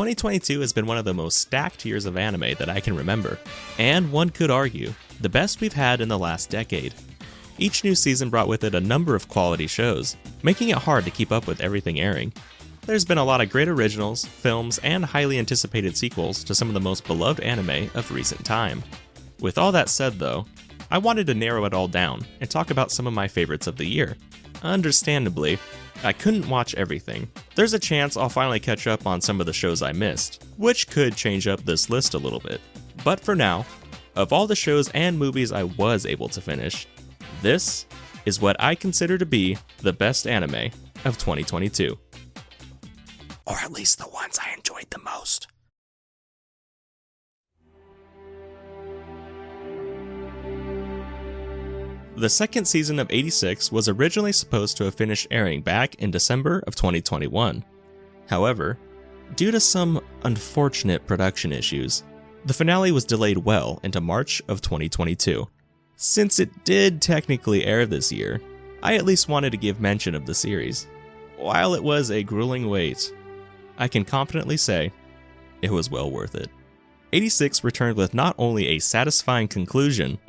2022 has been one of the most stacked years of anime that I can remember, and one could argue, the best we've had in the last decade. Each new season brought with it a number of quality shows, making it hard to keep up with everything airing. There's been a lot of great originals, films, and highly anticipated sequels to some of the most beloved anime of recent time. With all that said though, I wanted to narrow it all down and talk about some of my favorites of the year. Understandably, I couldn't watch everything. There's a chance I'll finally catch up on some of the shows I missed, which could change up this list a little bit. But for now, of all the shows and movies I was able to finish, this is what I consider to be the best anime of 2022. Or at least the ones I enjoyed the most. The second season of 86 was originally supposed to have finished airing back in December of 2021. However, due to some unfortunate production issues, the finale was delayed well into March of 2022. Since it did technically air this year, I at least wanted to give mention of the series. While it was a grueling wait, I can confidently say it was well worth it. 86 returned with not only a satisfying conclusion,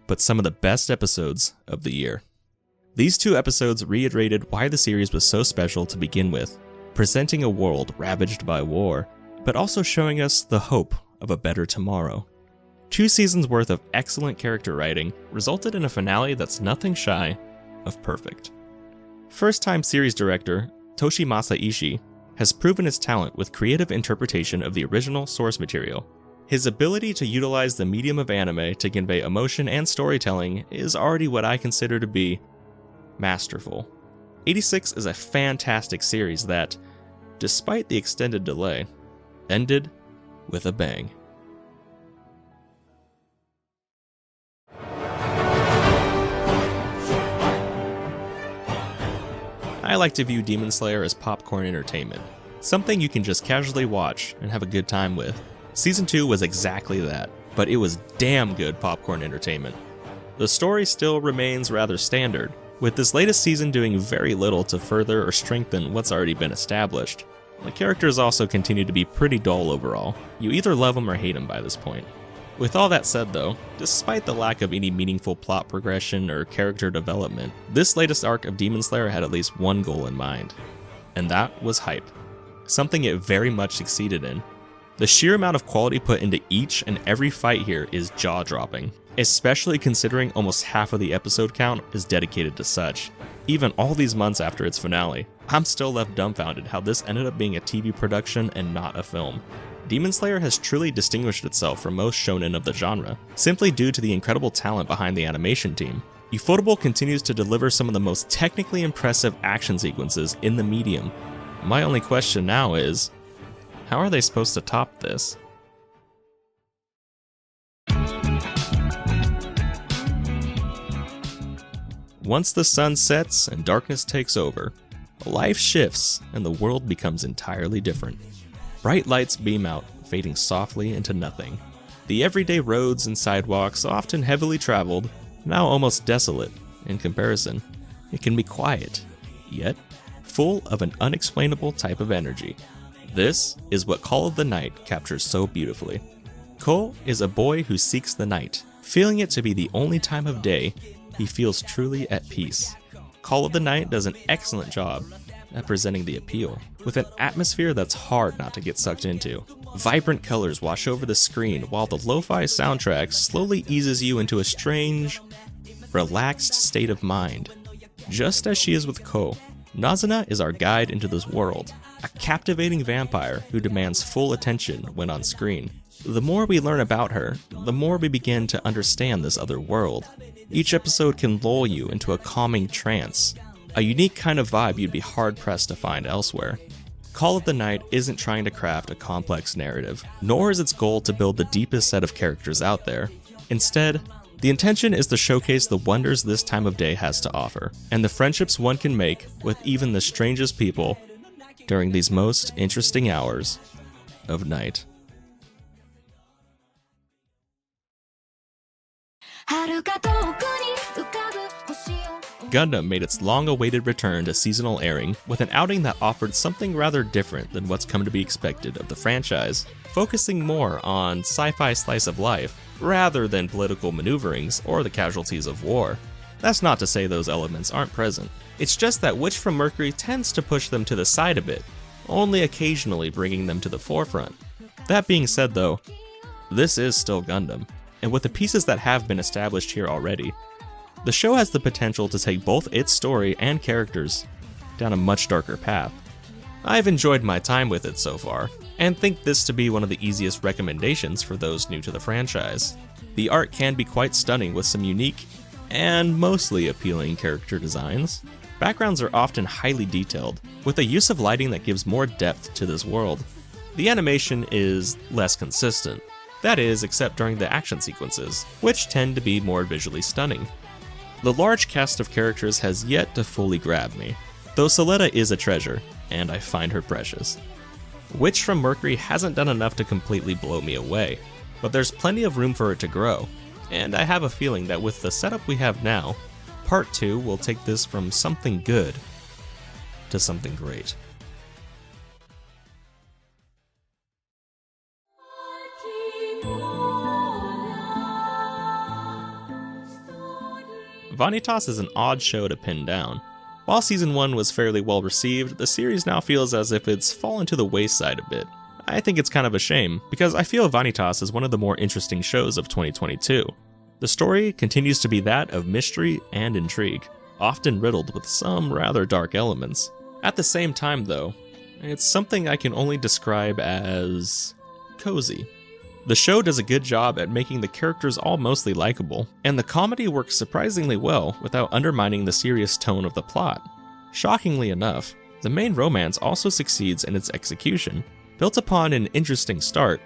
but some of the best episodes of the year. These two episodes reiterated why the series was so special to begin with, presenting a world ravaged by war, but also showing us the hope of a better tomorrow. 2 seasons worth of excellent character writing resulted in a finale that's nothing shy of perfect. First-time series director Toshimasa Ishii has proven his talent with creative interpretation of the original source material. His ability to utilize the medium of anime to convey emotion and storytelling is already what I consider to be masterful. 86 is a fantastic series that, despite the extended delay, ended with a bang. I like to view Demon Slayer as popcorn entertainment, something you can just casually watch and have a good time with. Season 2 was exactly that, but it was damn good popcorn entertainment. The story still remains rather standard, with this latest season doing very little to further or strengthen what's already been established. The characters also continue to be pretty dull overall. You either love them or hate them by this point. With all that said though, despite the lack of any meaningful plot progression or character development, this latest arc of Demon Slayer had at least one goal in mind, and that was hype. Something it very much succeeded in. The sheer amount of quality put into each and every fight here is jaw-dropping, especially considering almost half of the episode count is dedicated to such. Even all these months after its finale, I'm still left dumbfounded how this ended up being a TV production and not a film. Demon Slayer has truly distinguished itself from most shonen of the genre, simply due to the incredible talent behind the animation team. Ufotable continues to deliver some of the most technically impressive action sequences in the medium. My only question now is, how are they supposed to top this? Once the sun sets and darkness takes over, life shifts and the world becomes entirely different. Bright lights beam out, fading softly into nothing. The everyday roads and sidewalks, often heavily traveled, now almost desolate in comparison. It can be quiet, yet full of an unexplainable type of energy. This is what Call of the Night captures so beautifully. Ko is a boy who seeks the night, feeling it to be the only time of day he feels truly at peace. Call of the Night does an excellent job at presenting the appeal, with an atmosphere that's hard not to get sucked into. Vibrant colors wash over the screen while the lo-fi soundtrack slowly eases you into a strange, relaxed state of mind. Just as she is with Ko, Nazuna is our guide into this world, a captivating vampire who demands full attention when on screen. The more we learn about her, the more we begin to understand this other world. Each episode can lull you into a calming trance, a unique kind of vibe you'd be hard-pressed to find elsewhere. Call of the Night isn't trying to craft a complex narrative, nor is its goal to build the deepest set of characters out there. Instead, the intention is to showcase the wonders this time of day has to offer, and the friendships one can make with even the strangest people during these most interesting hours of night. Gundam made its long-awaited return to seasonal airing with an outing that offered something rather different than what's come to be expected of the franchise, focusing more on sci-fi slice of life rather than political maneuverings or the casualties of war. That's not to say those elements aren't present. It's just that Witch from Mercury tends to push them to the side a bit, only occasionally bringing them to the forefront. That being said though, this is still Gundam, and with the pieces that have been established here already, the show has the potential to take both its story and characters down a much darker path. I've enjoyed my time with it so far, and think this to be one of the easiest recommendations for those new to the franchise. The art can be quite stunning with some unique and mostly appealing character designs. Backgrounds are often highly detailed, with a use of lighting that gives more depth to this world. The animation is less consistent, that is, except during the action sequences, which tend to be more visually stunning. The large cast of characters has yet to fully grab me, though Soletta is a treasure, and I find her precious. Witch from Mercury hasn't done enough to completely blow me away, but there's plenty of room for it to grow, and I have a feeling that with the setup we have now, Part 2 will take this from something good to something great. Vanitas is an odd show to pin down. While Season 1 was fairly well received, the series now feels as if it's fallen to the wayside a bit. I think it's kind of a shame, because I feel Vanitas is one of the more interesting shows of 2022. The story continues to be that of mystery and intrigue, often riddled with some rather dark elements. At the same time though, it's something I can only describe as cozy. The show does a good job at making the characters all mostly likable, and the comedy works surprisingly well without undermining the serious tone of the plot. Shockingly enough, the main romance also succeeds in its execution. Built upon an interesting start,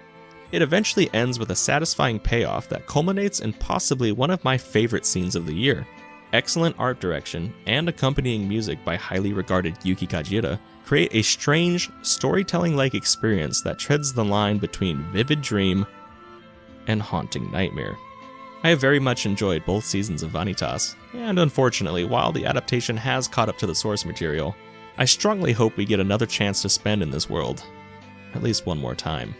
it eventually ends with a satisfying payoff that culminates in possibly one of my favorite scenes of the year. Excellent art direction and accompanying music by highly regarded Yuki Kajira create a strange, storytelling-like experience that treads the line between vivid dream and haunting nightmare. I have very much enjoyed both seasons of Vanitas, and unfortunately, while the adaptation has caught up to the source material, I strongly hope we get another chance to spend in this world, at least one more time.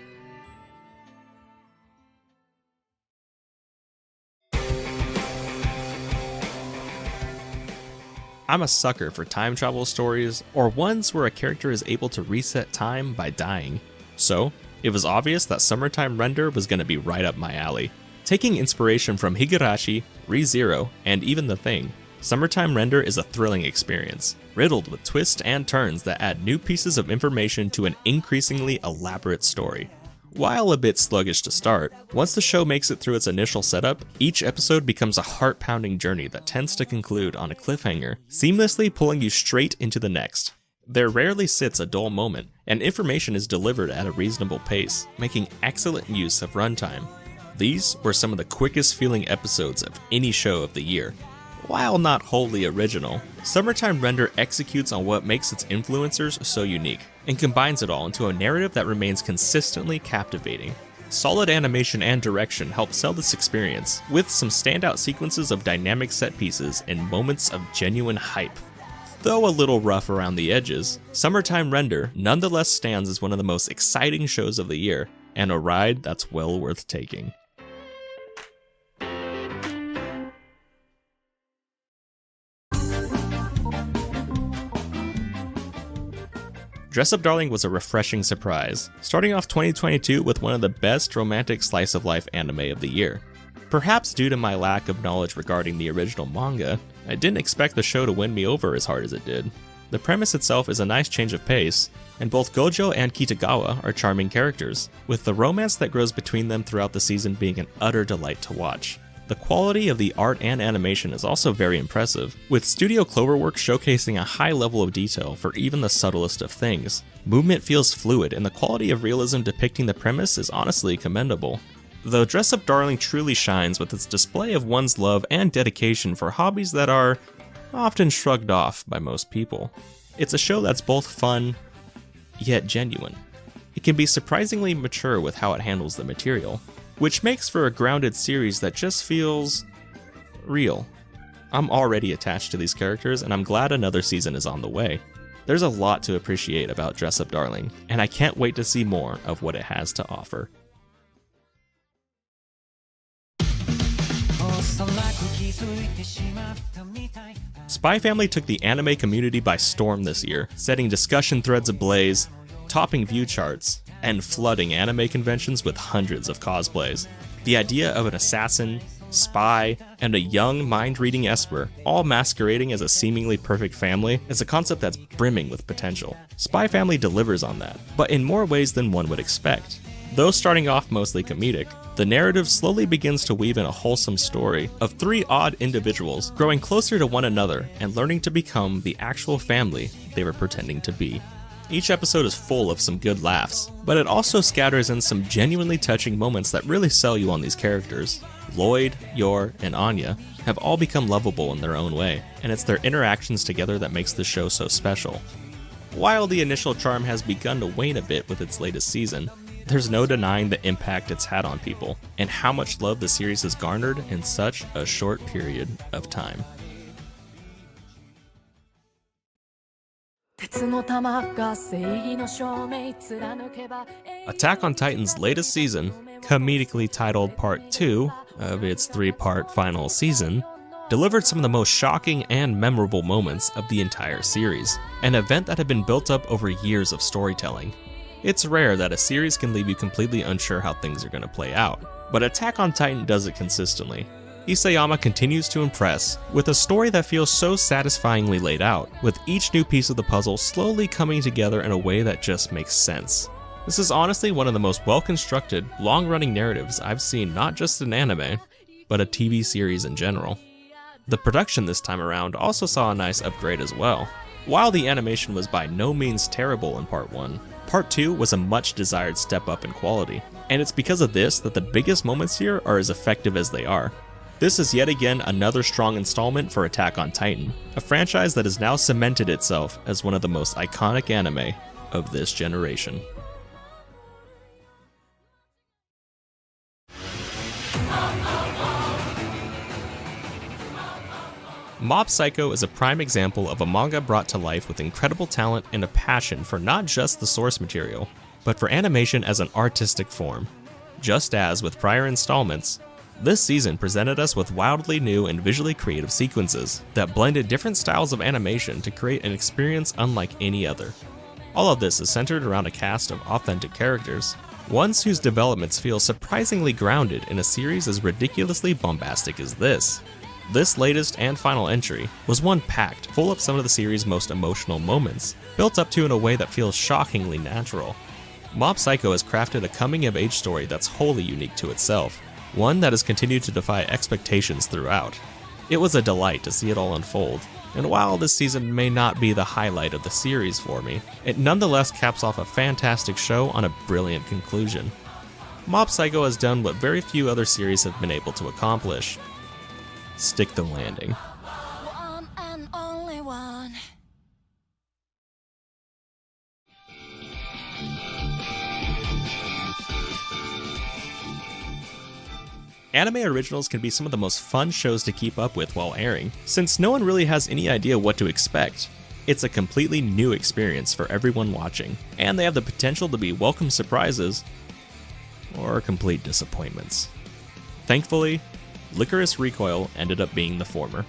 I'm a sucker for time travel stories, or ones where a character is able to reset time by dying. So, it was obvious that Summertime Render was going to be right up my alley. Taking inspiration from Higurashi, ReZero, and even The Thing, Summertime Render is a thrilling experience, riddled with twists and turns that add new pieces of information to an increasingly elaborate story. While a bit sluggish to start, once the show makes it through its initial setup, each episode becomes a heart-pounding journey that tends to conclude on a cliffhanger, seamlessly pulling you straight into the next. There rarely sits a dull moment, and information is delivered at a reasonable pace, making excellent use of runtime. These were some of the quickest feeling episodes of any show of the year. While not wholly original, Summertime Render executes on what makes its influencers so unique, and combines it all into a narrative that remains consistently captivating. Solid animation and direction help sell this experience, with some standout sequences of dynamic set pieces and moments of genuine hype. Though a little rough around the edges, Summertime Render nonetheless stands as one of the most exciting shows of the year, and a ride that's well worth taking. Dress Up Darling was a refreshing surprise, starting off 2022 with one of the best romantic slice of life anime of the year. Perhaps due to my lack of knowledge regarding the original manga, I didn't expect the show to win me over as hard as it did. The premise itself is a nice change of pace, and both Gojo and Kitagawa are charming characters, with the romance that grows between them throughout the season being an utter delight to watch. The quality of the art and animation is also very impressive, with Studio Cloverworks showcasing a high level of detail for even the subtlest of things. Movement feels fluid, and the quality of realism depicting the premise is honestly commendable. Though Dress Up Darling truly shines with its display of one's love and dedication for hobbies that are often shrugged off by most people. It's a show that's both fun, yet genuine. It can be surprisingly mature with how it handles the material, which makes for a grounded series that just feels real. I'm already attached to these characters, and I'm glad another season is on the way. There's a lot to appreciate about Dress Up Darling, and I can't wait to see more of what it has to offer. Spy Family took the anime community by storm this year, setting discussion threads ablaze, topping view charts, and flooding anime conventions with hundreds of cosplays. The idea of an assassin, spy, and a young mind-reading Esper, all masquerading as a seemingly perfect family, is a concept that's brimming with potential. Spy Family delivers on that, but in more ways than one would expect. Though starting off mostly comedic, the narrative slowly begins to weave in a wholesome story of three odd individuals growing closer to one another and learning to become the actual family they were pretending to be. Each episode is full of some good laughs, but it also scatters in some genuinely touching moments that really sell you on these characters. Lloyd, Yor, and Anya have all become lovable in their own way, and it's their interactions together that makes the show so special. While the initial charm has begun to wane a bit with its latest season, there's no denying the impact it's had on people, and how much love the series has garnered in such a short period of time. Attack on Titan's latest season, comedically titled Part 2 of its 3-part final season, delivered some of the most shocking and memorable moments of the entire series, an event that had been built up over years of storytelling. It's rare that a series can leave you completely unsure how things are going to play out, but Attack on Titan does it consistently. Isayama continues to impress, with a story that feels so satisfyingly laid out, with each new piece of the puzzle slowly coming together in a way that just makes sense. This is honestly one of the most well-constructed, long-running narratives I've seen not just in anime, but a TV series in general. The production this time around also saw a nice upgrade as well. While the animation was by no means terrible in Part 1, Part 2 was a much desired step up in quality, and it's because of this that the biggest moments here are as effective as they are. This is yet again another strong installment for Attack on Titan, a franchise that has now cemented itself as one of the most iconic anime of this generation. Mob Psycho is a prime example of a manga brought to life with incredible talent and a passion for not just the source material, but for animation as an artistic form. Just as with prior installments, this season presented us with wildly new and visually creative sequences that blended different styles of animation to create an experience unlike any other. All of this is centered around a cast of authentic characters, ones whose developments feel surprisingly grounded in a series as ridiculously bombastic as this. This latest and final entry was one packed full of some of the series' most emotional moments, built up to in a way that feels shockingly natural. Mob Psycho has crafted a coming-of-age story that's wholly unique to itself, one that has continued to defy expectations throughout. It was a delight to see it all unfold, and while this season may not be the highlight of the series for me, it nonetheless caps off a fantastic show on a brilliant conclusion. Mob Psycho has done what very few other series have been able to accomplish: stick the landing. One and only one. Anime originals can be some of the most fun shows to keep up with while airing, since no one really has any idea what to expect. It's a completely new experience for everyone watching, and they have the potential to be welcome surprises or complete disappointments. Thankfully, Lycoris Recoil ended up being the former.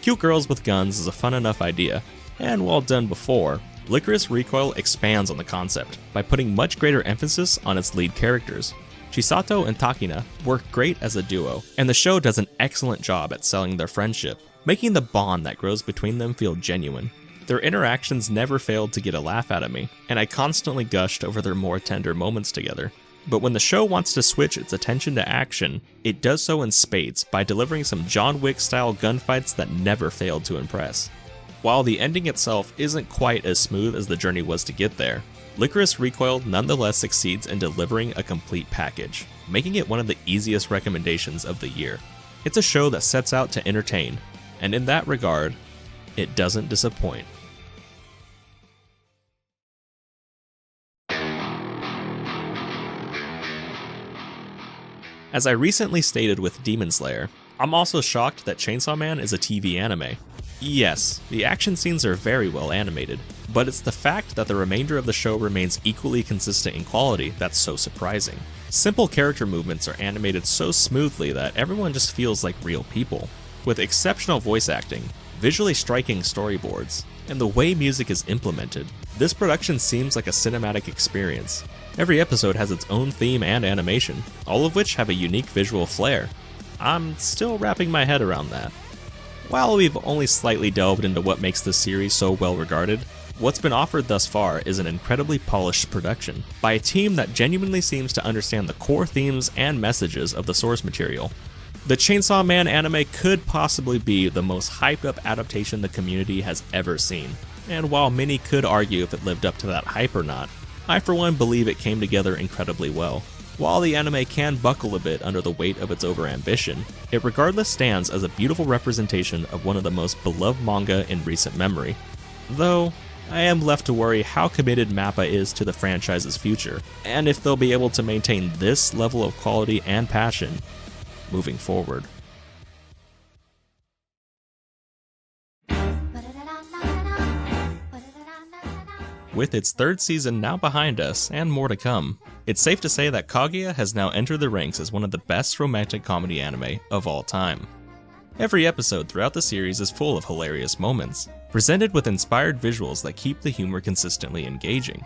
Cute girls with guns is a fun enough idea, and while done before, Lycoris Recoil expands on the concept by putting much greater emphasis on its lead characters. Chisato and Takina work great as a duo, and the show does an excellent job at selling their friendship, making the bond that grows between them feel genuine. Their interactions never failed to get a laugh out of me, and I constantly gushed over their more tender moments together. But when the show wants to switch its attention to action, it does so in spades by delivering some John Wick-style gunfights that never failed to impress. While the ending itself isn't quite as smooth as the journey was to get there, Lycoris Recoil nonetheless succeeds in delivering a complete package, making it one of the easiest recommendations of the year. It's a show that sets out to entertain, and in that regard, it doesn't disappoint. As I recently stated with Demon Slayer, I'm also shocked that Chainsaw Man is a TV anime. Yes, the action scenes are very well animated, but it's the fact that the remainder of the show remains equally consistent in quality that's so surprising. Simple character movements are animated so smoothly that everyone just feels like real people. With exceptional voice acting, visually striking storyboards, and the way music is implemented, this production seems like a cinematic experience. Every episode has its own theme and animation, all of which have a unique visual flair. I'm still wrapping my head around that. While we've only slightly delved into what makes this series so well regarded, what's been offered thus far is an incredibly polished production by a team that genuinely seems to understand the core themes and messages of the source material. The Chainsaw Man anime could possibly be the most hyped up adaptation the community has ever seen, and while many could argue if it lived up to that hype or not, I for one believe it came together incredibly well. While the anime can buckle a bit under the weight of its overambition, it regardless stands as a beautiful representation of one of the most beloved manga in recent memory. Though, I am left to worry how committed MAPPA is to the franchise's future, and if they'll be able to maintain this level of quality and passion moving forward. With its third season now behind us, and more to come, it's safe to say that Kaguya has now entered the ranks as one of the best romantic comedy anime of all time. Every episode throughout the series is full of hilarious moments, presented with inspired visuals that keep the humor consistently engaging.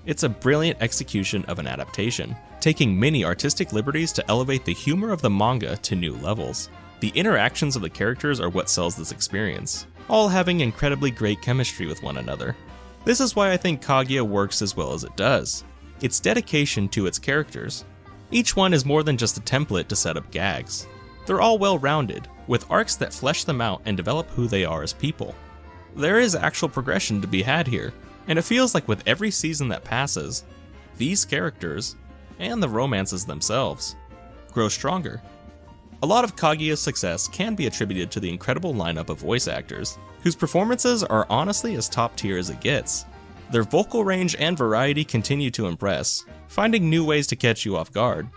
It's a brilliant execution of an adaptation, taking many artistic liberties to elevate the humor of the manga to new levels. The interactions of the characters are what sells this experience, all having incredibly great chemistry with one another. This is why I think Kaguya works as well as it does. Its dedication to its characters. Each one is more than just a template to set up gags. They're all well-rounded, with arcs that flesh them out and develop who they are as people. There is actual progression to be had here, and it feels like with every season that passes, these characters, and the romances themselves, grow stronger. A lot of Kaguya's success can be attributed to the incredible lineup of voice actors, whose performances are honestly as top tier as it gets. Their vocal range and variety continue to impress, finding new ways to catch you off guard.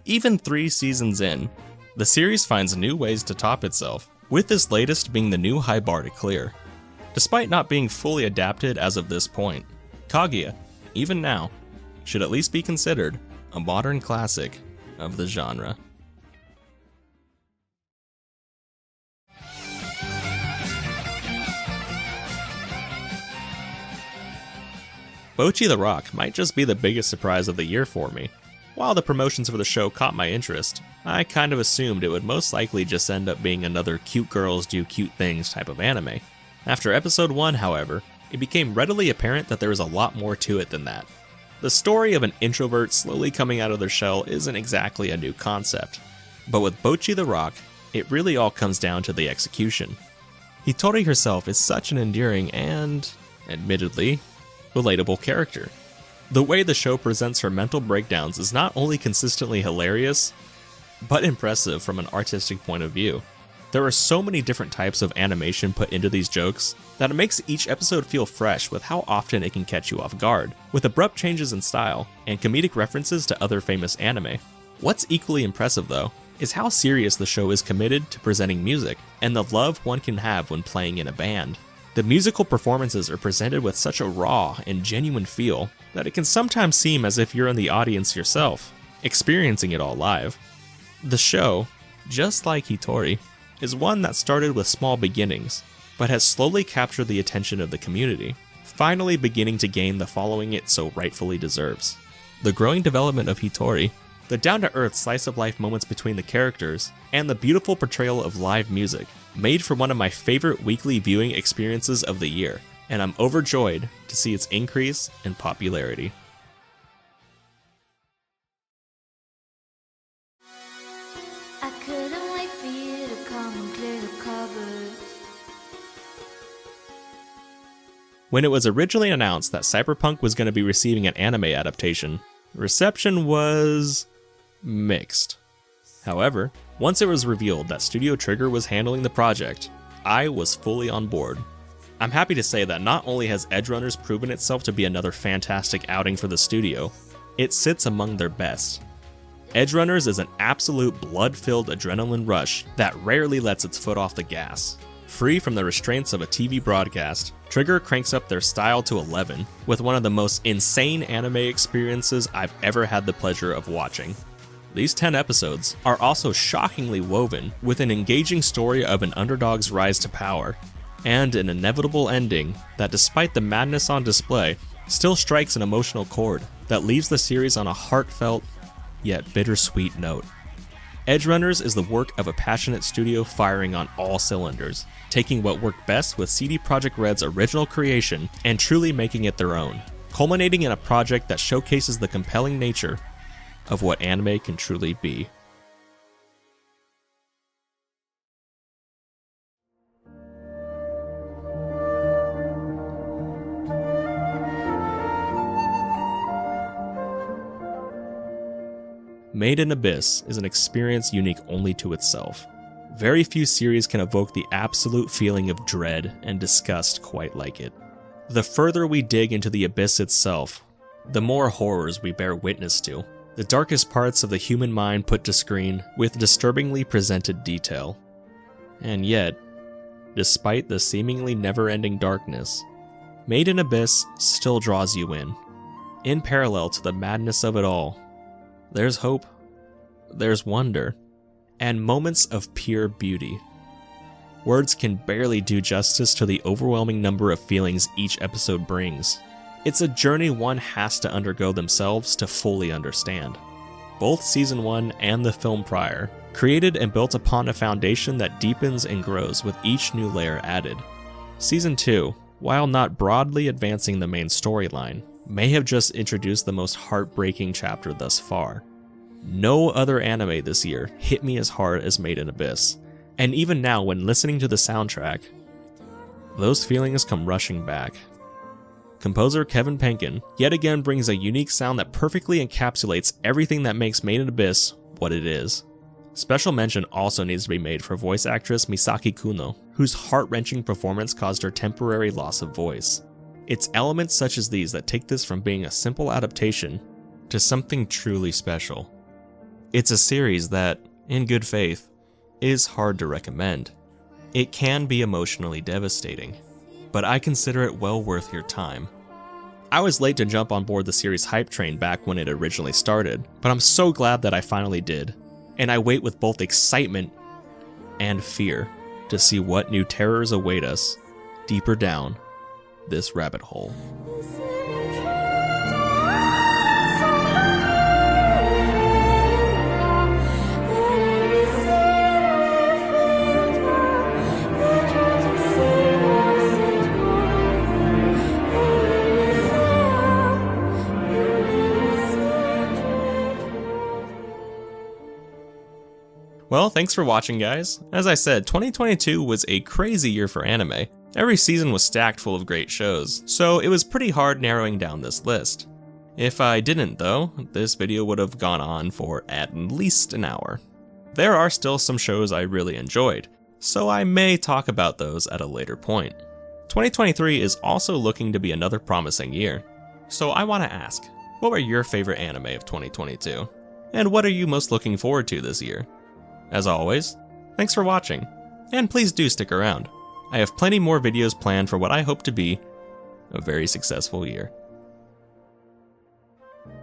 Even 3 seasons in, the series finds new ways to top itself, with this latest being the new high bar to clear. Despite not being fully adapted as of this point, Kaguya, even now, should at least be considered a modern classic of the genre. Bocchi the Rock might just be the biggest surprise of the year for me. While the promotions for the show caught my interest, I kind of assumed it would most likely just end up being another cute girls do cute things type of anime. After episode 1, however, it became readily apparent that there was a lot more to it than that. The story of an introvert slowly coming out of their shell isn't exactly a new concept, but with Bocchi the Rock, it really all comes down to the execution. Hitori herself is such an endearing and, admittedly, relatable character. The way the show presents her mental breakdowns is not only consistently hilarious, but impressive from an artistic point of view. There are so many different types of animation put into these jokes that it makes each episode feel fresh with how often it can catch you off guard, with abrupt changes in style and comedic references to other famous anime. What's equally impressive though, is how serious the show is committed to presenting music, and the love one can have when playing in a band. The musical performances are presented with such a raw and genuine feel that it can sometimes seem as if you're in the audience yourself, experiencing it all live. The show, just like Hitori, is one that started with small beginnings, but has slowly captured the attention of the community, finally beginning to gain the following it so rightfully deserves. The growing development of Hitori, the down-to-earth slice-of-life moments between the characters, and the beautiful portrayal of live music, made for one of my favorite weekly viewing experiences of the year, and I'm overjoyed to see its increase in popularity. I couldn't wait for you to come and clear the cupboard. When it was originally announced that Cyberpunk was going to be receiving an anime adaptation, the reception was mixed. However, once it was revealed that Studio Trigger was handling the project, I was fully on board. I'm happy to say that not only has Edgerunners proven itself to be another fantastic outing for the studio, it sits among their best. Edgerunners is an absolute blood-filled adrenaline rush that rarely lets its foot off the gas. Free from the restraints of a TV broadcast, Trigger cranks up their style to 11 with one of the most insane anime experiences I've ever had the pleasure of watching. These 10 episodes are also shockingly woven with an engaging story of an underdog's rise to power, and an inevitable ending that, despite the madness on display, still strikes an emotional chord that leaves the series on a heartfelt yet bittersweet note. Edgerunners is the work of a passionate studio firing on all cylinders, taking what worked best with CD Projekt Red's original creation and truly making it their own, culminating in a project that showcases the compelling nature of what anime can truly be. Made in Abyss is an experience unique only to itself. Very few series can evoke the absolute feeling of dread and disgust quite like it. The further we dig into the abyss itself, the more horrors we bear witness to, the darkest parts of the human mind put to screen with disturbingly presented detail. And yet, despite the seemingly never-ending darkness, Made in Abyss still draws you in. In parallel to the madness of it all, there's hope, there's wonder, and moments of pure beauty. Words can barely do justice to the overwhelming number of feelings each episode brings. It's a journey one has to undergo themselves to fully understand. Both Season 1 and the film prior, created and built upon a foundation that deepens and grows with each new layer added. Season 2, while not broadly advancing the main storyline, may have just introduced the most heartbreaking chapter thus far. No other anime this year hit me as hard as Made in Abyss, and even now when listening to the soundtrack, those feelings come rushing back. Composer Kevin Penkin yet again brings a unique sound that perfectly encapsulates everything that makes Made in Abyss what it is. Special mention also needs to be made for voice actress Misaki Kuno, whose heart-wrenching performance caused her temporary loss of voice. It's elements such as these that take this from being a simple adaptation to something truly special. It's a series that, in good faith, is hard to recommend. It can be emotionally devastating, but I consider it well worth your time. I was late to jump on board the series hype train back when it originally started, but I'm so glad that I finally did, and I wait with both excitement and fear to see what new terrors await us deeper down this rabbit hole. Well, thanks for watching, guys. As I said, 2022 was a crazy year for anime. Every season was stacked full of great shows, so it was pretty hard narrowing down this list. If I didn't though, this video would have gone on for at least an hour. There are still some shows I really enjoyed, so I may talk about those at a later point. 2023 is also looking to be another promising year, so I want to ask, what were your favorite anime of 2022? And what are you most looking forward to this year? As always, thanks for watching, and please do stick around. I have plenty more videos planned for what I hope to be a very successful year.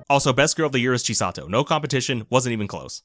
Also, best girl of the year is Chisato. No competition, wasn't even close.